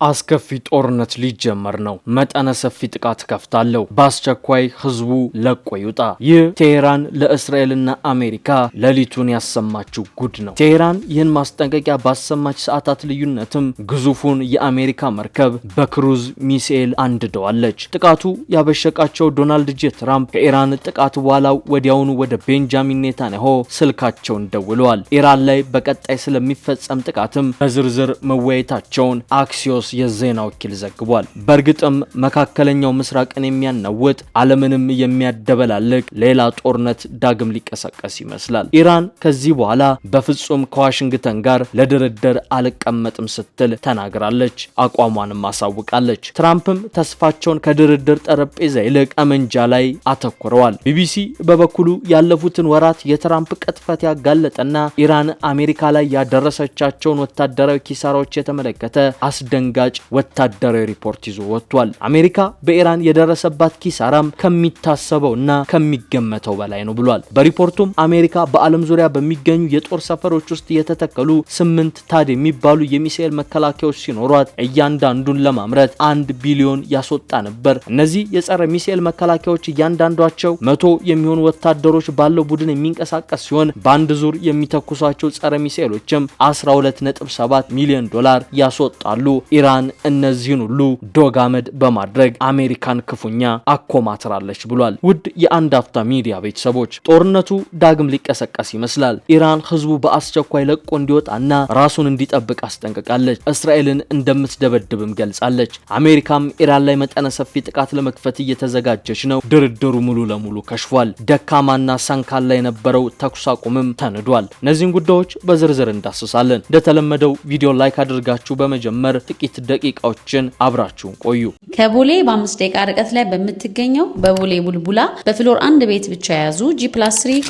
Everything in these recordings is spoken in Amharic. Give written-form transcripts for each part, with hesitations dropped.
አስከፊ ጦርነት ሊጀመር ነው። መጠነ ሰፊ ጥቃት ከፍታለው። በአስቸኳይ ህዝቡ ለቆ ይውጣ። ይህ ቴሄራን ለእስራኤልና አሜሪካ ሌሊቱን ያሰማችው ጉድ ነው። ቴሄራን ይህን ማስጠንቀቂያ ባሰማች ሰዓታት ልዩነትም ግዙፉን የአሜሪካ መርከብ በክሩዝ ሚሳኤል አንድደዋለች። ጥቃቱ ያበሸቃቸው ዶናልድ ጄ ትራምፕ ከኢራን ጥቃት በኋላ ወዲያውኑ ወደ ቤንጃሚን ኔታንያሁ ስልካቸውን ደውለዋል። ኢራን ላይ በቀጣይ ስለሚፈጸም ጥቃትም በዝርዝር መወያየታቸውን አክሲዮስ የዜና ወኪል ዘግቧል። በእርግጥም መካከለኛው ምስራቅን የሚያናውጥ ዓለምንም የሚያደበላልቅ ሌላ ጦርነት ዳግም ሊቀሰቀስ ይመስላል። ኢራን ከዚህ በኋላ በፍጹም ከዋሽንግተን ጋር ለድርድር አልቀመጥም ስትል ተናግራለች። አቋሟንም አሳውቃለች። ትራምፕም ተስፋቸውን ከድርድር ጠረጴዛ ይልቅ ጠመንጃ ላይ አተኩረዋል። ቢቢሲ በበኩሉ ያለፉትን ወራት የትራምፕ ቅጥፈት ያጋለጠና ኢራን አሜሪካ ላይ ያደረሰቻቸውን ወታደራዊ ኪሳራዎች የተመለከተ አስደንጋጭ ወታደራዊ ሪፖርት ይዞ ወጥቷል። አሜሪካ በኢራን የደረሰባት ኪሳራም ከሚታሰበውና ከሚገመተው በላይ ነው ብሏል። በሪፖርቱም አሜሪካ በዓለም ዙሪያ በሚገኙ የጦር ሰፈሮች ውስጥ የተተከሉ 8 ታድ የሚባሉ የሚሳኤል መከላከያዎች ሲኖሯት እያንዳንዱን ለማምረት 1 ቢሊዮን ያስወጣ ነበር። እነዚህ የጸረ ሚሳኤል መከላከያዎች እያንዳንዷቸው 100 የሚሆኑ ወታደሮች ባለው ቡድን የሚንቀሳቀስ ሲሆን በአንድ ዙር የሚተኩሷቸው ጸረ ሚሳኤሎችም $12.7 ሚሊዮን ያስወጣሉ። ኢራን እነዚህን ሁሉ ዶጋመድ በማድረግ አሜሪካን ክፉኛ አኮማትራለች ብሏል። ውድ የአንድ አፍታ ሚዲያ ቤተሰቦች ጦርነቱ ዳግም ሊቀሰቀስ ይመስላል። ኢራን ህዝቡ በአስቸኳይ ለቆ እንዲወጣና ራሱን እንዲጠብቅ አስጠንቅቃለች። እስራኤልን እንደምትደበድብም ገልጻለች። አሜሪካም ኢራን ላይ መጠነ ሰፊ ጥቃት ለመክፈት እየተዘጋጀች ነው። ድርድሩ ሙሉ ለሙሉ ከሽፏል። ደካማና ሳንካላ የነበረው ተኩስ አቁምም ተንዷል። እነዚህን ጉዳዮች በዝርዝር እንዳስሳለን። እንደተለመደው ቪዲዮ ላይክ አድርጋችሁ በመጀመር ጥቂት ደቂቃዎችን አብራችሁን ቆዩ። ከቦሌ በ5 ደቂቃ ርቀት ላይ በምትገኘው በቦሌ ቡልቡላ በፍሎር 1 ቤት ብቻ የያዙ G+3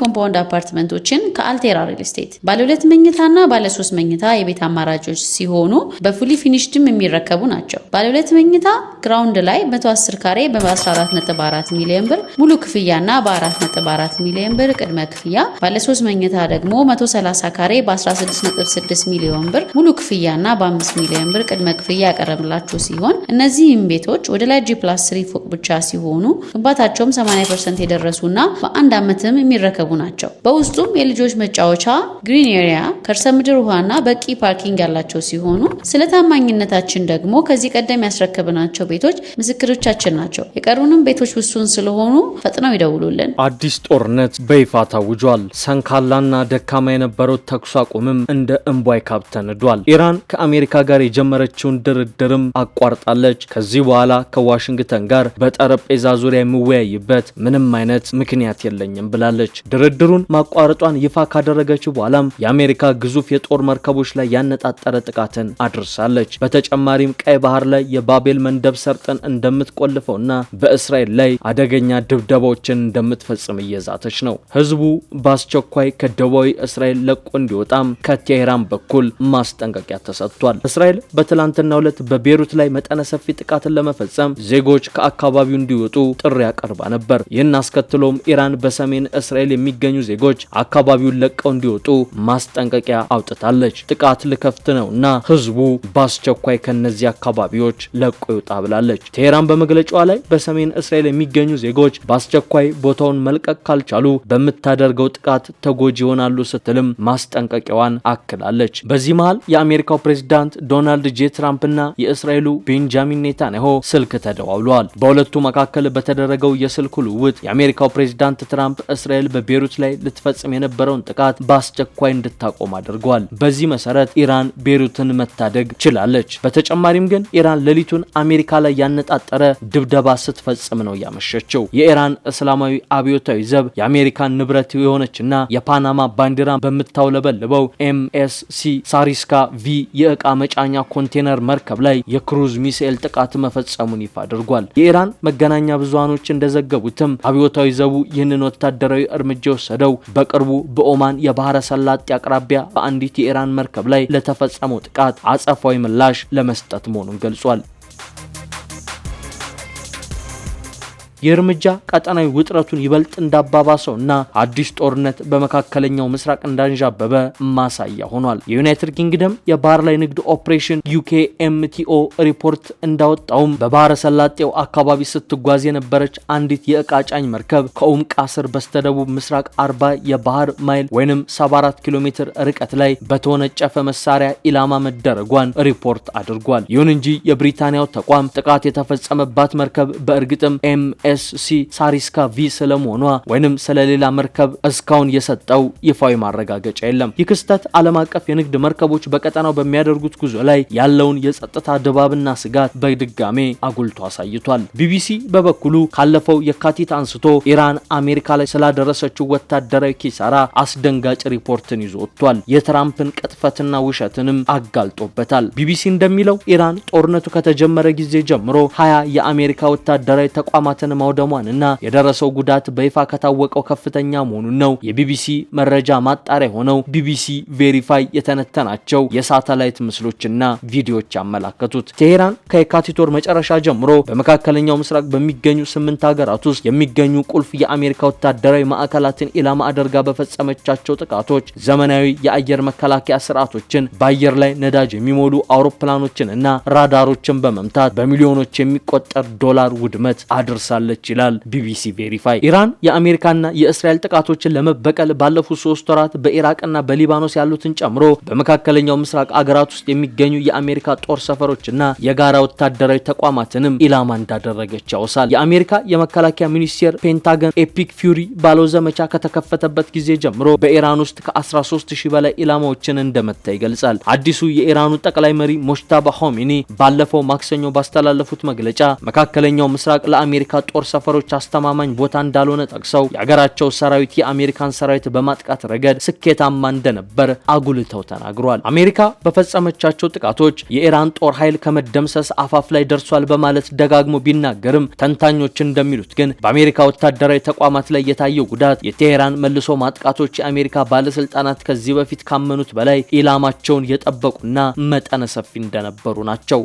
ኮምፓውንድ አፓርትመንቶችን ከአልቴራ ሪል ስቴት ባለ 2 መኝታና ባለ 3 መኝታ የቤት አማራጮች ሲሆኑ በፉሊ ፊኒሽድም የሚረከቡ ናቸው። ባለ 2 መኝታ ግራውንድ ላይ 110 ካሬ በ14.4 ሚሊዮን ብር ሙሉ ክፍያና በ4.4 ሚሊዮን ብር ቅድመ ክፍያ፣ ባለ 3 መኝታ ደግሞ 130 ካሬ በ16.6 ሚሊዮን ብር ሙሉ ክፍያና በ5 ሚሊዮን ብር ቅድመ ክፍያ ያቀረብላችሁ ሲሆን እነዚህም ቤቶች ወደ ላይ G+3 ፎቅ ብቻ ሲሆኑ ግንባታቸውም 80% የደረሱና በአንድ ዓመትም የሚረከቡ ናቸው። በውስጡም የልጆች መጫወቻ፣ ግሪን ኤሪያ፣ ከርሰ ምድር ውሃና በቂ ፓርኪንግ ያላቸው ሲሆኑ ስለ ታማኝነታችን ደግሞ ከዚህ ቀደም ያስረከብናቸው ቤቶች ምስክሮቻችን ናቸው። የቀሩንም ቤቶች ውሱን ስለሆኑ ፈጥነው ይደውሉልን። አዲስ ጦርነት በይፋ ታውጇል። ሰንካላና ደካማ የነበረው ተኩስ አቁምም እንደ እንቧይ ካብ ተንዷል። ኢራን ከአሜሪካ ጋር የጀመረችውን ድርድርም አቋርጣለች። ከዚህ በኋላ ከዋሽንግተን ጋር በጠረጴዛ ዙሪያ የሚወያይበት ምንም አይነት ምክንያት የለኝም ብላለች። ድርድሩን ማቋረጧን ይፋ ካደረገችው በኋላም የአሜሪካ ግዙፍ የጦር መርከቦች ላይ ያነጣጠረ ጥቃትን አድርሳለች። በተጨማሪም ቀይ ባህር ላይ የባቤል መንደብ ሰርጥን እንደምትቆልፈውና በእስራኤል ላይ አደገኛ ድብደባዎችን እንደምትፈጽም እየዛተች ነው። ህዝቡ በአስቸኳይ ከደቡባዊ እስራኤል ለቆ እንዲወጣም ከቴሄራን በኩል ማስጠንቀቂያ ተሰጥቷል። እስራኤል በትላንትናው ዕለት በቤሩት ላይ መጠነ ሰፊ ጥቃትን ለመፈጸም ዜጎች ከአካባቢው እንዲወጡ ጥሪ ያቀርባ ነበር። ይህን አስከትሎም ኢራን በሰሜን እስራኤል የሚገኙ ዜጎች አካባቢውን ለቀው እንዲወጡ ማስጠንቀቂያ አውጥታለች። ጥቃት ልከፍት ነውና ህዝቡ በአስቸኳይ ከነዚህ አካባቢዎች ለቆ ይውጣ ብላለች። ቴሄራን በመግለጫዋ ላይ በሰሜን እስራኤል የሚገኙ ዜጎች በአስቸኳይ ቦታውን መልቀቅ ካልቻሉ በምታደርገው ጥቃት ተጎጂ ይሆናሉ ስትልም ማስጠንቀቂያዋን አክላለች። በዚህ መሃል የአሜሪካው ፕሬዝዳንት ዶናልድ ጄ ትራምፕና የእስራኤሉ ቤንጃሚን ኔታንያሁ ስልክ ተደዋውለዋል። በሁለቱ መካከል በተደረገው የስልክ ልውውጥ የአሜሪካው ፕሬዝዳንት ትራምፕ እስራኤል በቤሩት ላይ ልትፈጽም የነበረውን ጥቃት በአስቸኳይ እንድታቆም አድርገዋል። በዚህ መሰረት ኢራን ቤሩትን መታደግ ችላለች። በተጨማሪም ግን ኢራን ሌሊቱን አሜሪካ ላይ ያነጣጠረ ድብደባ ስትፈጽም ነው ያመሸችው። የኢራን እስላማዊ አብዮታዊ ዘብ የአሜሪካን ንብረት የሆነችና የፓናማ ባንዲራ በምታውለበልበው MSC ሳሪስካ ቪ የእቃ መጫኛ ኮንቴነር መርከብ ላይ የክሩዝ ሚሳኤል ጥቃት መፈጸሙን ይፋ አድርጓል። የኢራን መገናኛ ብዙሃኖች እንደዘገቡትም አብዮታዊ ዘቡ ይህንን ወታደራዊ እርምጃ ወሰደው በቅርቡ በኦማን የባህረ ሰላጤ አቅራቢያ በአንዲት የኢራን መርከብ ላይ ለተፈጸመው ጥቃት አጸፋዊ ምላሽ ለመስጠት መሆኑን ገልጿል። ይህ እርምጃ ቀጠናዊ ውጥረቱን ይበልጥ እንዳባባሰውና አዲስ ጦርነት በመካከለኛው ምስራቅ እንዳንዣበበ ማሳያ ሆኗል። የዩናይትድ ኪንግደም የባህር ላይ ንግድ ኦፕሬሽን UKMTO ሪፖርት እንዳወጣውም በባህረ ሰላጤው አካባቢ ስትጓዝ የነበረች አንዲት የእቃ ጫኝ መርከብ ከኡም ቃስር በስተደቡብ ምስራቅ 40 የባህር ማይል ወይንም 74 ኪሎ ሜትር ርቀት ላይ በተወነጨፈ መሳሪያ ኢላማ መደረጓን ሪፖርት አድርጓል። ይሁን እንጂ የብሪታንያው ተቋም ጥቃት የተፈጸመባት መርከብ በእርግጥም MSC ሳሪስካ ቪ ስለመሆኗ ወይንም ስለሌላ መርከብ እስካሁን የሰጠው ይፋዊ ማረጋገጫ የለም። ይህ ክስተት ዓለም አቀፍ የንግድ መርከቦች በቀጠናው በሚያደርጉት ጉዞ ላይ ያለውን የጸጥታ ድባብና ስጋት በድጋሜ አጉልቶ አሳይቷል። ቢቢሲ በበኩሉ ካለፈው የካቲት አንስቶ ኢራን አሜሪካ ላይ ስላደረሰችው ወታደራዊ ኪሳራ አስደንጋጭ ሪፖርትን ይዞ ወጥቷል። የትራምፕን ቅጥፈትና ውሸትንም አጋልጦበታል። ቢቢሲ እንደሚለው ኢራን ጦርነቱ ከተጀመረ ጊዜ ጀምሮ 20 የአሜሪካ ወታደራዊ ተቋማትን ማውደሟንና የደረሰው ጉዳት በይፋ ከታወቀው ከፍተኛ መሆኑን ነው የቢቢሲ መረጃ ማጣሪያ ሆነው ቢቢሲ ቬሪፋይ የተነተናቸው የሳተላይት ምስሎችና ቪዲዮዎች ያመላከቱት። ቴሄራን ከየካቲት ወር መጨረሻ ጀምሮ በመካከለኛው ምስራቅ በሚገኙ 8 ሀገራት ውስጥ የሚገኙ ቁልፍ የአሜሪካ ወታደራዊ ማዕከላትን ኢላማ አድርጋ በፈጸመቻቸው ጥቃቶች ዘመናዊ የአየር መከላከያ ስርዓቶችን፣ በአየር ላይ ነዳጅ የሚሞሉ አውሮፕላኖችን እና ራዳሮችን በመምታት በሚሊዮኖች የሚቆጠር ዶላር ውድመት አድርሳለች ይላል ቢቢሲ ቬሪፋይ። ኢራን የአሜሪካና የእስራኤል ጥቃቶችን ለመበቀል ባለፉት 3 ወራት በኢራቅና በሊባኖስ ያሉትን ጨምሮ በመካከለኛው ምስራቅ አገራት ውስጥ የሚገኙ የአሜሪካ ጦር ሰፈሮችና የጋራ ወታደራዊ ተቋማትንም ኢላማ እንዳደረገች ያወሳል። የአሜሪካ የመከላከያ ሚኒስቴር ፔንታገን ኤፒክ ፊውሪ ባለው ዘመቻ ከተከፈተበት ጊዜ ጀምሮ በኢራን ውስጥ ከ13000 በላይ ኢላማዎችን እንደመታ ይገልጻል። አዲሱ የኢራኑ ጠቅላይ መሪ ሞጅታባ ሆሜኒ ባለፈው ማክሰኞ ባስተላለፉት መግለጫ መካከለኛው ምስራቅ ለአሜሪካ ጦር ሰፈሮች አስተማማኝ ቦታ እንዳልሆነ ጠቅሰው የሀገራቸው ሰራዊት የአሜሪካን ሰራዊት በማጥቃት ረገድ ስኬታማ እንደነበር አጉልተው ተናግሯል። አሜሪካ በፈጸመቻቸው ጥቃቶች የኢራን ጦር ኃይል ከመደምሰስ አፋፍ ላይ ደርሷል በማለት ደጋግሞ ቢናገርም ተንታኞች እንደሚሉት ግን በአሜሪካ ወታደራዊ ተቋማት ላይ የታየው ጉዳት የቴሄራን መልሶ ማጥቃቶች የአሜሪካ ባለስልጣናት ከዚህ በፊት ካመኑት በላይ ኢላማቸውን የጠበቁና መጠነ ሰፊ እንደነበሩ ናቸው።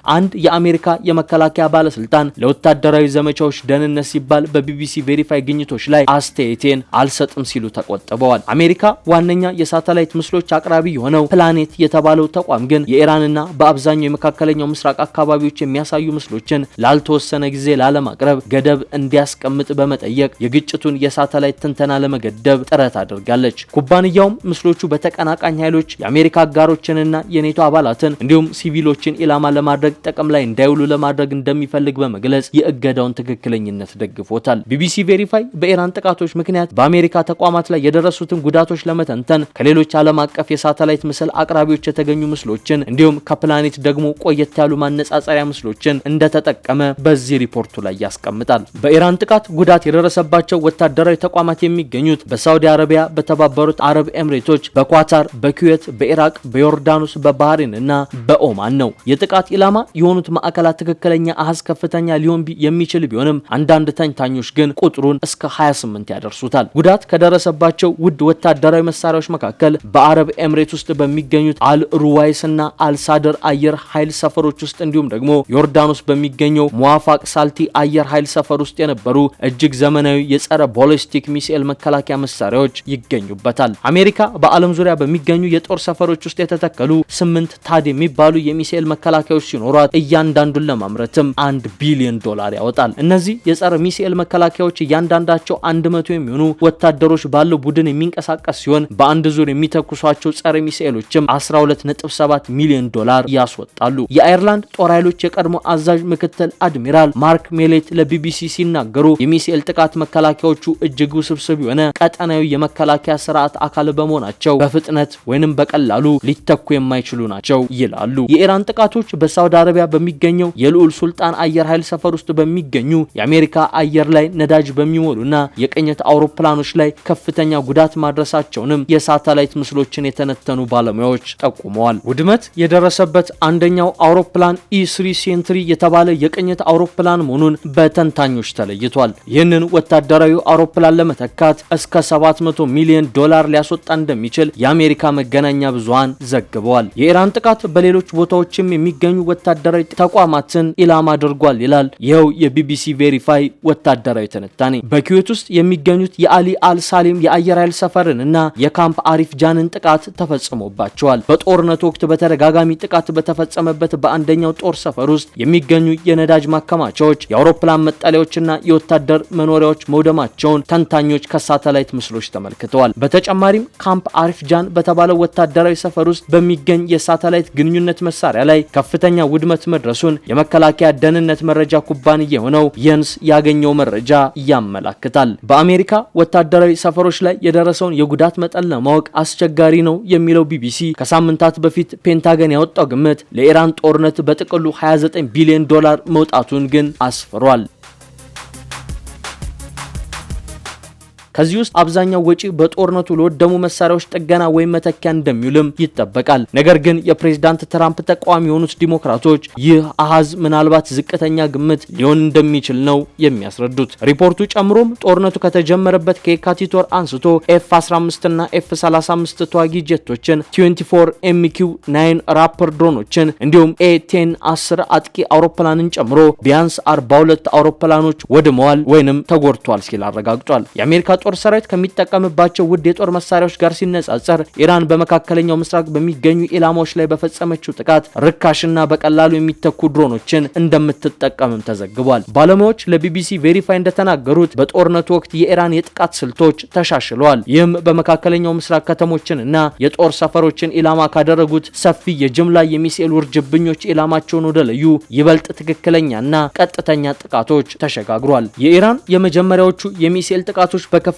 አንድ የአሜሪካ የመከላከያ ባለስልጣን ለወታደራዊ ዘመቻዎች ደህንነት ሲባል በቢቢሲ ቬሪፋይ ግኝቶች ላይ አስተያየቴን አልሰጥም ሲሉ ተቆጥበዋል። አሜሪካ ዋነኛ የሳተላይት ምስሎች አቅራቢ የሆነው ፕላኔት የተባለው ተቋም ግን የኢራንና በአብዛኛው የመካከለኛው ምስራቅ አካባቢዎች የሚያሳዩ ምስሎችን ላልተወሰነ ጊዜ ላለማቅረብ ገደብ እንዲያስቀምጥ በመጠየቅ የግጭቱን የሳተላይት ትንተና ለመገደብ ጥረት አድርጋለች። ኩባንያውም ምስሎቹ በተቀናቃኝ ኃይሎች የአሜሪካ አጋሮችንና የኔቶ አባላትን እንዲሁም ሲቪሎችን ኢላማ ለማድረግ ጥቅም ላይ እንዳይውሉ ለማድረግ እንደሚፈልግ በመግለጽ የእገዳውን ትክክለኝነት ደግፎታል። ቢቢሲ ቬሪፋይ በኢራን ጥቃቶች ምክንያት በአሜሪካ ተቋማት ላይ የደረሱትን ጉዳቶች ለመተንተን ከሌሎች ዓለም አቀፍ የሳተላይት ምስል አቅራቢዎች የተገኙ ምስሎችን እንዲሁም ከፕላኔት ደግሞ ቆየት ያሉ ማነጻጸሪያ ምስሎችን እንደተጠቀመ በዚህ ሪፖርቱ ላይ ያስቀምጣል። በኢራን ጥቃት ጉዳት የደረሰባቸው ወታደራዊ ተቋማት የሚገኙት በሳውዲ አረቢያ፣ በተባበሩት አረብ ኤምሬቶች፣ በኳታር፣ በኩዌት፣ በኢራቅ፣ በዮርዳኖስ፣ በባህሬን እና በኦማን ነው። የጥቃት ኢላማ የሆኑት ማዕከላት ትክክለኛ አሃዝ ከፍተኛ ሊሆን የሚችል ቢሆንም አንዳንድ ተንታኞች ግን ቁጥሩን እስከ 28 ያደርሱታል። ጉዳት ከደረሰባቸው ውድ ወታደራዊ መሳሪያዎች መካከል በአረብ ኤምሬት ውስጥ በሚገኙት አል ሩዋይስ እና አልሳደር አየር ኃይል ሰፈሮች ውስጥ እንዲሁም ደግሞ ዮርዳኖስ በሚገኘው ሙዋፋቅ ሳልቲ አየር ኃይል ሰፈር ውስጥ የነበሩ እጅግ ዘመናዊ የጸረ ቦሊስቲክ ሚሳኤል መከላከያ መሳሪያዎች ይገኙበታል። አሜሪካ በዓለም ዙሪያ በሚገኙ የጦር ሰፈሮች ውስጥ የተተከሉ 8 ታድ የሚባሉ የሚሳኤል መከላከያዎች ሲኖሯት እያንዳንዱን ለማምረትም $1 ቢሊዮን ያወጣል። እነዚህ የጸረ ሚሳኤል መከላከያዎች እያንዳንዳቸው 100 የሚሆኑ ወታደሮች ባለው ቡድን የሚንቀሳቀስ ሲሆን በአንድ ዙር የሚተኩሷቸው ጸረ ሚሳኤሎችም $12.7 ሚሊዮን ያስወጣሉ። የአየርላንድ ጦር ኃይሎች የቀድሞ አዛዥ ምክትል አድሚራል ማርክ ሜሌት ለቢቢሲ ሲናገሩ የሚሳኤል ጥቃት መከላከያዎቹ እጅግ ውስብስብ የሆነ ቀጠናዊ የመከላከያ ስርዓት አካል በመሆናቸው በፍጥነት ወይንም በቀላሉ ሊተኩ የማይችሉ ናቸው ይላሉ። የኢራን ጥቃቶች በሳውዲ አረቢያ በሚገኘው የልዑል ሱልጣን አየር ኃይል ሰፈር ውስጥ በሚገኙ የአሜሪካ አየር ላይ ነዳጅ በሚሞሉና የቅኝት አውሮፕላኖች ላይ ከፍተኛ ጉዳት ማድረሳቸውንም የሳተላይት ምስሎችን የተነተኑ ባለሙያዎች ጠቁመዋል። ውድመት የደረሰበት አንደኛው አውሮፕላን E3 ሴንትሪ የተባለ የቅኝት አውሮፕላን መሆኑን በተንታኞች ተለይቷል። ይህንን ወታደራዊ አውሮፕላን ለመተካት እስከ $700 ሚሊዮን ሊያስወጣ እንደሚችል የአሜሪካ መገናኛ ብዙሃን ዘግበዋል። የኢራን ጥቃት በሌሎች ቦታዎችም የሚገኙ ወታደራዊ ተቋማትን ኢላማ አድርጓል ይላል ይኸው የቢቢሲ ቬሪፋይ ወታደራዊ ትንታኔ። በኩዌት ውስጥ የሚገኙት የአሊ አልሳሊም የአየር ኃይል ሰፈርን እና የካምፕ አሪፍ ጃንን ጥቃት ተፈጽሞባቸዋል። በጦርነቱ ወቅት በተደጋጋሚ ጥቃት በተፈጸመበት በአንደኛው ጦር ሰፈር ውስጥ የሚገኙ የነዳጅ ማከማቻዎች፣ የአውሮፕላን መጠለያዎችና የወታደር መኖሪያዎች መውደማቸውን ተንታኞች ከሳተላይት ምስሎች ተመልክተዋል። በተጨማሪም ካምፕ አሪፍ ጃን በተባለው ወታደራዊ ሰፈር ውስጥ በሚገኝ የሳተላይት ግንኙነት መሳሪያ ላይ ከፍተኛ ውድመት መድረሱን የመከላከያ ደህንነት መረጃ ኩባንያ የሆነው የንስ ያገኘው መረጃ ያመላክታል። በአሜሪካ ወታደራዊ ሰፈሮች ላይ የደረሰውን የጉዳት መጠን ለማወቅ አስቸጋሪ ነው የሚለው ቢቢሲ ከሳምንታት በፊት ፔንታገን ያወጣው ግምት ለኢራን ጦርነት በጥቅሉ 29 ቢሊዮን ዶላር መውጣቱን ግን አስፍሯል። ከዚህ ውስጥ አብዛኛው ወጪ በጦርነቱ ለወደሙ መሳሪያዎች ጥገና ወይም መተኪያ እንደሚውልም ይጠበቃል። ነገር ግን የፕሬዝዳንት ትራምፕ ተቃዋሚ የሆኑት ዲሞክራቶች ይህ አሃዝ ምናልባት ዝቅተኛ ግምት ሊሆን እንደሚችል ነው የሚያስረዱት። ሪፖርቱ ጨምሮም ጦርነቱ ከተጀመረበት ከየካቲት ወር አንስቶ ኤፍ-15 እና ኤፍ-35 ተዋጊ ጄቶችን፣ 24 MQ-9 ራፐር ድሮኖችን እንዲሁም ኤ-10 10 አጥቂ አውሮፕላንን ጨምሮ ቢያንስ 42 አውሮፕላኖች ወድመዋል ወይንም ተጎድቷል ሲል አረጋግጧል። የአሜሪካ ጦር ሰራዊት ከሚጠቀምባቸው ውድ የጦር መሳሪያዎች ጋር ሲነጻጸር ኢራን በመካከለኛው ምስራቅ በሚገኙ ኢላማዎች ላይ በፈጸመችው ጥቃት ርካሽና በቀላሉ የሚተኩ ድሮኖችን እንደምትጠቀምም ተዘግቧል። ባለሙያዎች ለቢቢሲ ቬሪፋይ እንደተናገሩት በጦርነቱ ወቅት የኢራን የጥቃት ስልቶች ተሻሽለዋል። ይህም በመካከለኛው ምስራቅ ከተሞችንና የጦር ሰፈሮችን ኢላማ ካደረጉት ሰፊ የጅምላ የሚሳኤል ውርጅብኞች ኢላማቸውን ወደ ለዩ ይበልጥ ትክክለኛና ቀጥተኛ ጥቃቶች ተሸጋግሯል። የኢራን የመጀመሪያዎቹ የሚሳኤል ጥቃቶች በከፍተኛ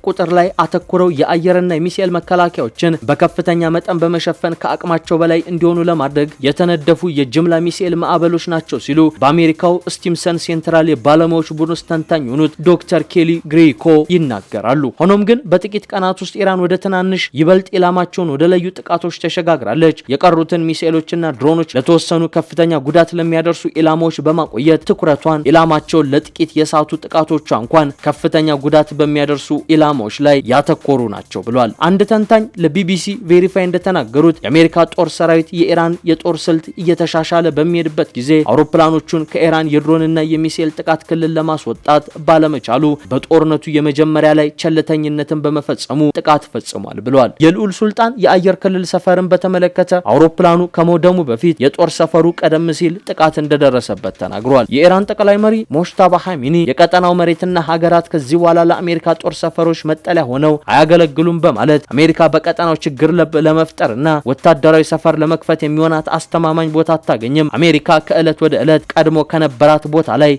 ቁጥር ላይ አተኩረው የአየርና የሚሳኤል መከላከያዎችን በከፍተኛ መጠን በመሸፈን ከአቅማቸው በላይ እንዲሆኑ ለማድረግ የተነደፉ የጅምላ ሚሳኤል ማዕበሎች ናቸው ሲሉ በአሜሪካው ስቲምሰን ሴንትራል የባለሙያዎች ቡድን ውስጥ ተንታኝ የሆኑት ዶክተር ኬሊ ግሬኮ ይናገራሉ። ሆኖም ግን በጥቂት ቀናት ውስጥ ኢራን ወደ ትናንሽ ይበልጥ ኢላማቸውን ወደ ለዩ ጥቃቶች ተሸጋግራለች። የቀሩትን ሚሳኤሎችና ድሮኖች ለተወሰኑ ከፍተኛ ጉዳት ለሚያደርሱ ኢላማዎች በማቆየት ትኩረቷን ኢላማቸውን ለጥቂት የሳቱ ጥቃቶቿ እንኳን ከፍተኛ ጉዳት በሚያደርሱ ኢላማዎች ላይ ያተኮሩ ናቸው ብሏል። አንድ ተንታኝ ለቢቢሲ ቬሪፋይ እንደተናገሩት የአሜሪካ ጦር ሰራዊት የኢራን የጦር ስልት እየተሻሻለ በሚሄድበት ጊዜ አውሮፕላኖቹን ከኢራን የድሮንና የሚሳኤል ጥቃት ክልል ለማስወጣት ባለመቻሉ በጦርነቱ የመጀመሪያ ላይ ቸልተኝነትን በመፈጸሙ ጥቃት ፈጽሟል ብሏል። የልዑል ሱልጣን የአየር ክልል ሰፈርን በተመለከተ አውሮፕላኑ ከመውደሙ በፊት የጦር ሰፈሩ ቀደም ሲል ጥቃት እንደደረሰበት ተናግሯል። የኢራን ጠቅላይ መሪ ሞጅተባ ኻሜኒ የቀጠናው መሬትና ሀገራት ከዚህ በኋላ ለአሜሪካ ጦር ሰፈሮች መጠለያ ሆነው አያገለግሉም በማለት አሜሪካ በቀጠናው ችግር ለመፍጠርና ወታደራዊ ሰፈር ለመክፈት የሚሆናት አስተማማኝ ቦታ አታገኝም፣ አሜሪካ ከዕለት ወደ ዕለት ቀድሞ ከነበራት ቦታ ላይ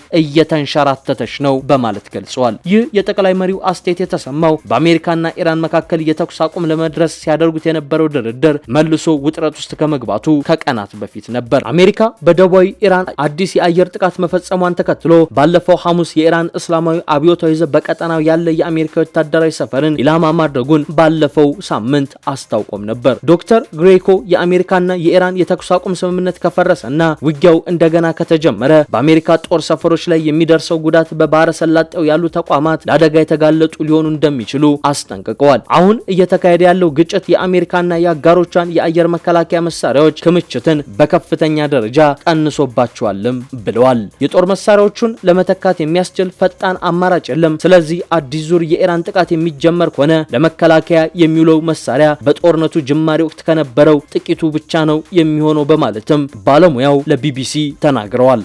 እየተንሸራተተች ነው በማለት ገልጸዋል። ይህ የጠቅላይ መሪው አስተያየት የተሰማው በአሜሪካና ኢራን መካከል የተኩስ አቁም ለመድረስ ሲያደርጉት የነበረው ድርድር መልሶ ውጥረት ውስጥ ከመግባቱ ከቀናት በፊት ነበር። አሜሪካ በደቡባዊ ኢራን አዲስ የአየር ጥቃት መፈጸሟን ተከትሎ ባለፈው ሐሙስ የኢራን እስላማዊ አብዮታዊ ዘብ በቀጠናው ያለ የአሜሪካ ወታደራዊ ሰፈርን ኢላማ ማድረጉን ባለፈው ሳምንት አስታውቆም ነበር። ዶክተር ግሬኮ የአሜሪካና የኢራን የተኩስ አቁም ስምምነት ከፈረሰና ውጊያው እንደገና ከተጀመረ በአሜሪካ ጦር ሰፈሮች ላይ የሚደርሰው ጉዳት በባህረ ሰላጤው ያሉ ተቋማት ለአደጋ የተጋለጡ ሊሆኑ እንደሚችሉ አስጠንቅቀዋል። አሁን እየተካሄደ ያለው ግጭት የአሜሪካና የአጋሮቿን የአየር መከላከያ መሳሪያዎች ክምችትን በከፍተኛ ደረጃ ቀንሶባቸዋልም ብለዋል። የጦር መሳሪያዎቹን ለመተካት የሚያስችል ፈጣን አማራጭ የለም። ስለዚህ አዲስ ዙር የኢራን ጥቃት የሚጀመር ከሆነ ለመከላከያ የሚውለው መሳሪያ በጦርነቱ ጅማሬ ወቅት ከነበረው ጥቂቱ ብቻ ነው የሚሆነው በማለትም ባለሙያው ለቢቢሲ ተናግረዋል።